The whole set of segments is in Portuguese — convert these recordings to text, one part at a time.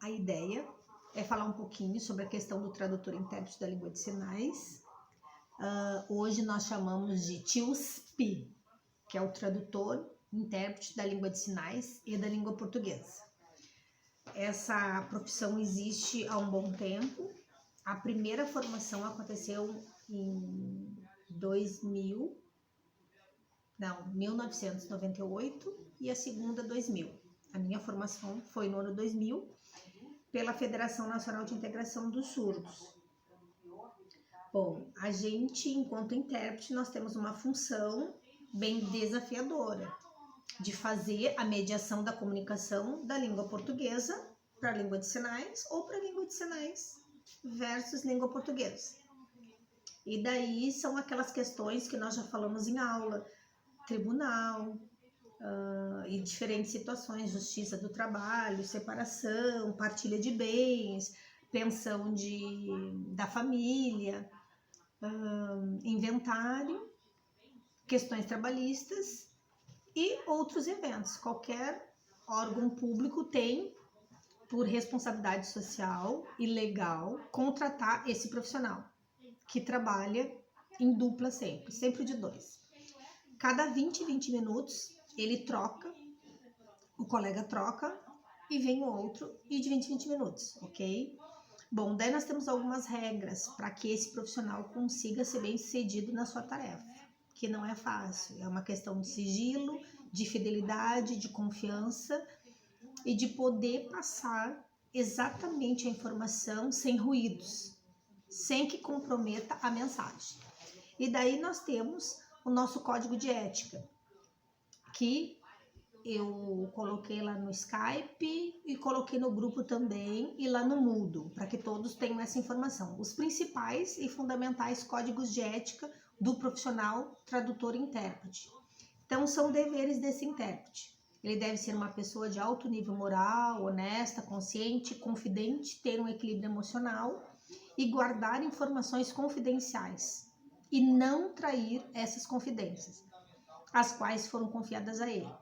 A ideia é falar um pouquinho sobre a questão do tradutor e intérprete da língua de sinais. Hoje nós chamamos de TIUSP, que é o tradutor e intérprete da língua de sinais e da língua portuguesa. Essa profissão existe há um bom tempo. A primeira formação aconteceu em 1998 e a segunda 2000. A minha formação foi no ano 2000 pela Federação Nacional de Integração dos Surdos. Bom, a gente, enquanto intérprete, nós temos uma função bem desafiadora de fazer a mediação da comunicação da língua portuguesa para a língua de sinais ou para a língua de sinais versus língua portuguesa. E daí são aquelas questões que nós já falamos em aula, tribunal, e diferentes situações, justiça do trabalho, separação, partilha de bens, pensão da família, inventário, questões trabalhistas e outros eventos. Qualquer órgão público tem por responsabilidade social e legal contratar esse profissional que trabalha em dupla sempre de dois. Cada 20 minutos ele troca, o colega troca e vem o outro e de 20 minutos, ok? Bom, daí nós temos algumas regras para que esse profissional consiga ser bem sucedido na sua tarefa, que não é fácil, é uma questão de sigilo, de fidelidade, de confiança e de poder passar exatamente a informação sem ruídos, sem que comprometa a mensagem. E daí nós temos o nosso código de ética, que eu coloquei lá no Skype e coloquei no grupo também e lá no Moodle, para que todos tenham essa informação. Os principais e fundamentais códigos de ética do profissional tradutor e intérprete. Então, são deveres desse intérprete. Ele deve ser uma pessoa de alto nível moral, honesta, consciente, confidente, ter um equilíbrio emocional e guardar informações confidenciais e não trair essas confidências, as quais foram confiadas a ele.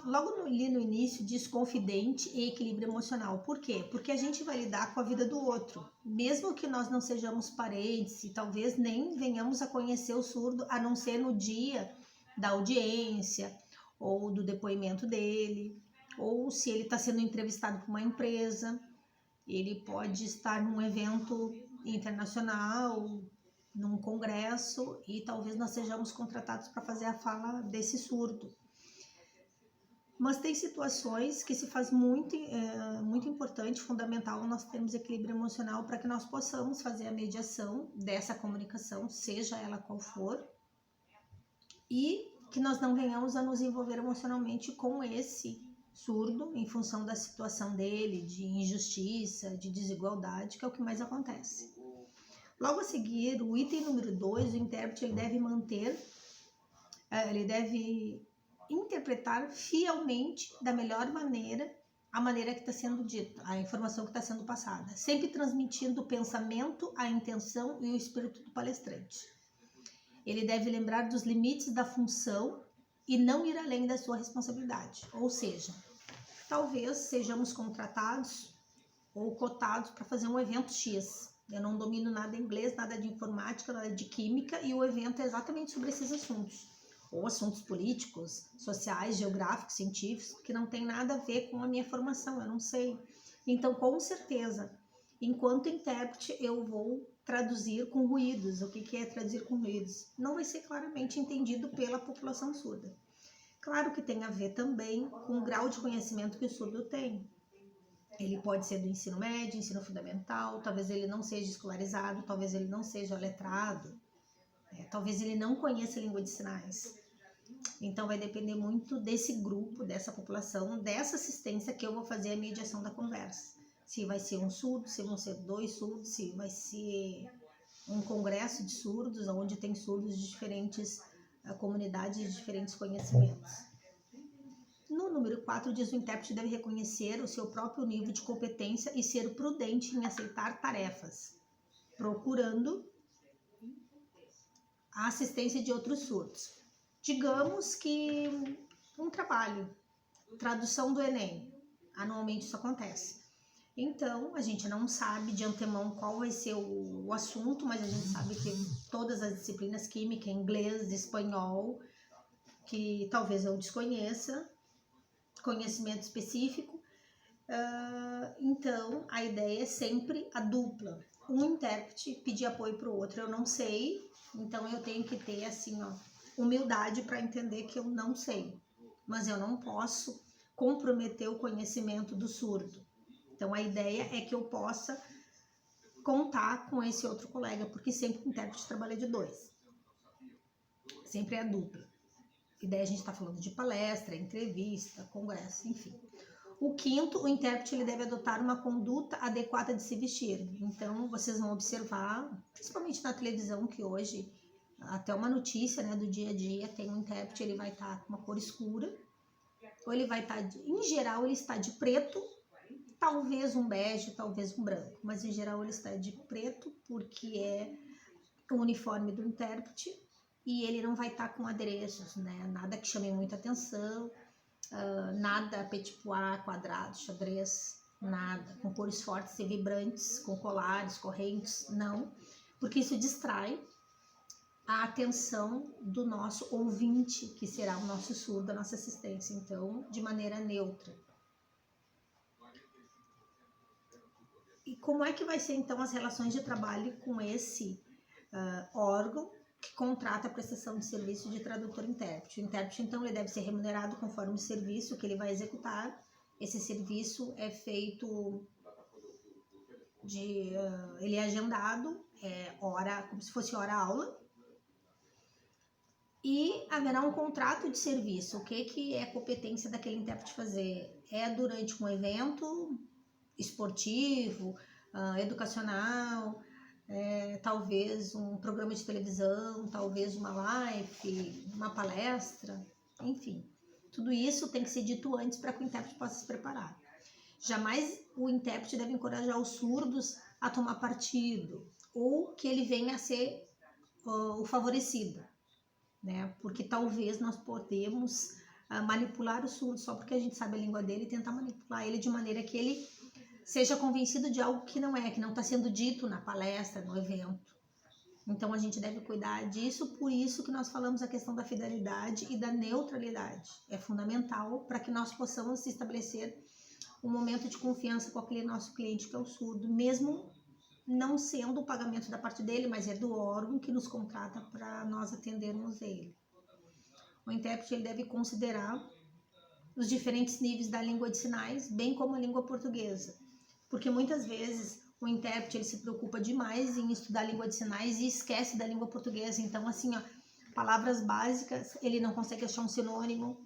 Logo ali no início diz confidente e equilíbrio emocional. Por quê? Porque a gente vai lidar com a vida do outro. Mesmo que nós não sejamos parentes e talvez nem venhamos a conhecer o surdo, a não ser no dia da audiência ou do depoimento dele, ou se ele está sendo entrevistado por uma empresa, ele pode estar num evento internacional, num congresso, e talvez nós sejamos contratados para fazer a fala desse surdo. Mas tem situações que se faz muito importante, fundamental, nós termos equilíbrio emocional para que nós possamos fazer a mediação dessa comunicação, seja ela qual for, e que nós não venhamos a nos envolver emocionalmente com esse surdo em função da situação dele, de injustiça, de desigualdade, que é o que mais acontece. Logo a seguir, o item número 2, o intérprete ele deve interpretar fielmente da melhor maneira a maneira que está sendo dita, a informação que está sendo passada, sempre transmitindo o pensamento, a intenção e o espírito do palestrante. Ele deve lembrar dos limites da função e não ir além da sua responsabilidade, ou seja, talvez sejamos contratados ou cotados para fazer um evento X. Eu não domino nada de inglês, nada de informática, nada de química, e o evento é exatamente sobre esses assuntos. Ou assuntos políticos, sociais, geográficos, científicos, que não tem nada a ver com a minha formação, eu não sei. Então, com certeza, enquanto intérprete, eu vou traduzir com ruídos. O que é traduzir com ruídos? Não vai ser claramente entendido pela população surda. Claro que tem a ver também com o grau de conhecimento que o surdo tem. Ele pode ser do ensino médio, ensino fundamental, talvez ele não seja escolarizado, talvez ele não seja letrado, talvez ele não conheça a língua de sinais. Então vai depender muito desse grupo, dessa população, dessa assistência que eu vou fazer a mediação da conversa. Se vai ser um surdo, se vão ser 2 surdos, se vai ser um congresso de surdos, onde tem surdos de diferentes comunidades, de diferentes conhecimentos. No número 4 diz: o intérprete deve reconhecer o seu próprio nível de competência e ser prudente em aceitar tarefas, procurando a assistência de outros surdos. Digamos que um trabalho, tradução do Enem. Anualmente isso acontece. Então, a gente não sabe de antemão qual vai ser o assunto, mas a gente sabe que todas as disciplinas, química, inglês, espanhol, que talvez eu desconheça, conhecimento específico. Então, a ideia é sempre a dupla. Um intérprete pedir apoio para o outro. Eu não sei, então eu tenho que ter assim, ó, humildade para entender que eu não sei. Mas eu não posso comprometer o conhecimento do surdo. Então, a ideia é que eu possa contar com esse outro colega, porque sempre o intérprete trabalha de dois. Sempre é a dupla. E daí a gente está falando de palestra, entrevista, congresso, enfim. O quinto, o intérprete ele deve adotar uma conduta adequada de se vestir. Então, vocês vão observar, principalmente na televisão, que hoje, até uma notícia, né, do dia a dia, tem um intérprete, ele vai estar com uma cor escura, ou ele vai estar, em geral, ele está de preto, talvez um bege, talvez um branco, mas em geral ele está de preto, porque é o uniforme do intérprete, e ele não vai estar com adereços, né, nada que chame muita atenção, nada petit pois, quadrado, xadrez, nada, com cores fortes e vibrantes, com colares, correntes, não, porque isso distrai a atenção do nosso ouvinte, que será o nosso surdo, a nossa assistência, então, de maneira neutra. E como é que vai ser, então, as relações de trabalho com esse órgão que contrata a prestação de serviço de tradutor-intérprete? O intérprete, então, ele deve ser remunerado conforme o serviço que ele vai executar. Esse serviço é feito ele é agendado, hora, como se fosse hora-aula, e haverá um contrato de serviço. O que é competência daquele intérprete fazer? É durante um evento esportivo, educacional, talvez um programa de televisão, talvez uma live, uma palestra, enfim. Tudo isso tem que ser dito antes para que o intérprete possa se preparar. Jamais o intérprete deve encorajar os surdos a tomar partido ou que ele venha a ser o favorecido, né? Porque talvez nós podemos manipular o surdo só porque a gente sabe a língua dele e tentar manipular ele de maneira que ele seja convencido de algo que não está sendo dito na palestra, no evento. Então, a gente deve cuidar disso, por isso que nós falamos a questão da fidelidade e da neutralidade. É fundamental para que nós possamos estabelecer um momento de confiança com aquele nosso cliente que é o surdo, mesmo não sendo o pagamento da parte dele, mas é do órgão que nos contrata para nós atendermos ele. O intérprete ele deve considerar os diferentes níveis da língua de sinais, bem como a língua portuguesa. Porque muitas vezes o intérprete ele se preocupa demais em estudar a língua de sinais e esquece da língua portuguesa. Então, assim, ó, palavras básicas, ele não consegue achar um sinônimo,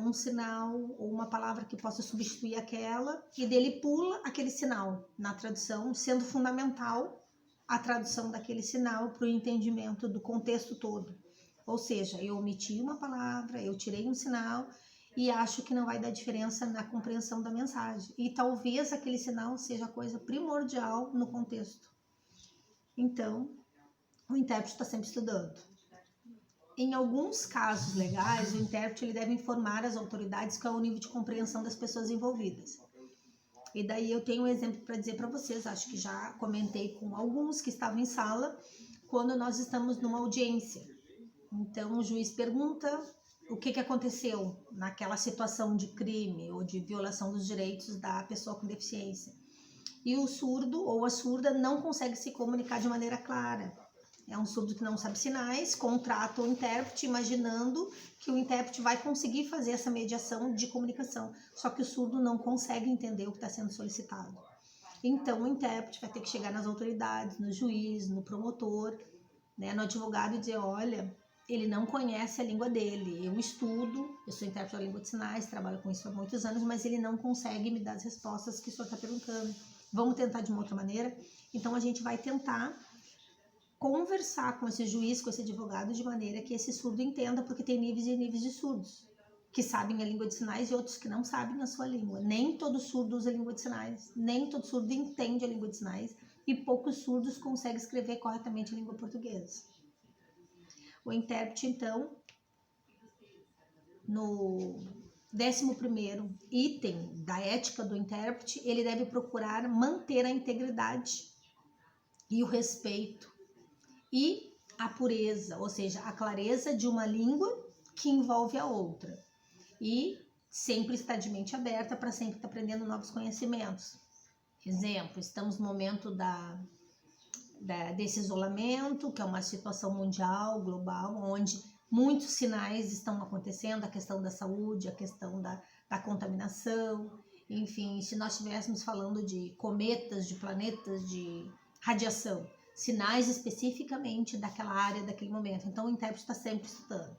um sinal ou uma palavra que possa substituir aquela, e dele pula aquele sinal na tradução, sendo fundamental a tradução daquele sinal para o entendimento do contexto todo. Ou seja, eu omiti uma palavra, eu tirei um sinal, e acho que não vai dar diferença na compreensão da mensagem. E talvez aquele sinal seja coisa primordial no contexto. Então, o intérprete está sempre estudando. Em alguns casos legais, o intérprete ele deve informar as autoridades qual é o nível de compreensão das pessoas envolvidas. E daí eu tenho um exemplo para dizer para vocês, acho que já comentei com alguns que estavam em sala, quando nós estamos numa audiência. Então, o juiz pergunta o que aconteceu naquela situação de crime ou de violação dos direitos da pessoa com deficiência. E o surdo ou a surda não consegue se comunicar de maneira clara. É um surdo que não sabe sinais, contrata o intérprete imaginando que o intérprete vai conseguir fazer essa mediação de comunicação. Só que o surdo não consegue entender o que está sendo solicitado. Então, o intérprete vai ter que chegar nas autoridades, no juiz, no promotor, né, no advogado e dizer, olha, ele não conhece a língua dele, eu estudo, eu sou intérprete da língua de sinais, trabalho com isso há muitos anos, mas ele não consegue me dar as respostas que o senhor está perguntando. Vamos tentar de uma outra maneira? Então, a gente vai tentar conversar com esse juiz, com esse advogado, de maneira que esse surdo entenda, porque tem níveis e níveis de surdos, que sabem a língua de sinais e outros que não sabem a sua língua. Nem todo surdo usa a língua de sinais, nem todo surdo entende a língua de sinais, e poucos surdos conseguem escrever corretamente a língua portuguesa. O intérprete, então, 11º item da ética do intérprete, ele deve procurar manter a integridade e o respeito e a pureza, ou seja, a clareza de uma língua que envolve a outra. E sempre estar de mente aberta para sempre estar aprendendo novos conhecimentos. Exemplo, estamos no momento desse isolamento, que é uma situação mundial, global, onde muitos sinais estão acontecendo, a questão da saúde, a questão da contaminação, enfim, se nós estivéssemos falando de cometas, de planetas, de radiação, sinais especificamente daquela área, daquele momento. Então, o intérprete está sempre estudando.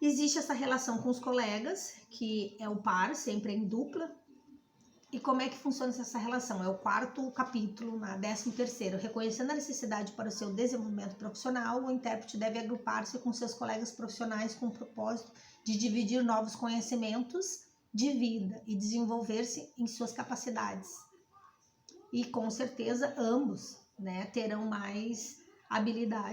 Existe essa relação com os colegas, que é o par, sempre em dupla. E como é que funciona essa relação? É o 4º capítulo, na 13º. Reconhecendo a necessidade para o seu desenvolvimento profissional, o intérprete deve agrupar-se com seus colegas profissionais com o propósito de dividir novos conhecimentos de vida e desenvolver-se em suas capacidades. E com certeza ambos, né, terão mais habilidade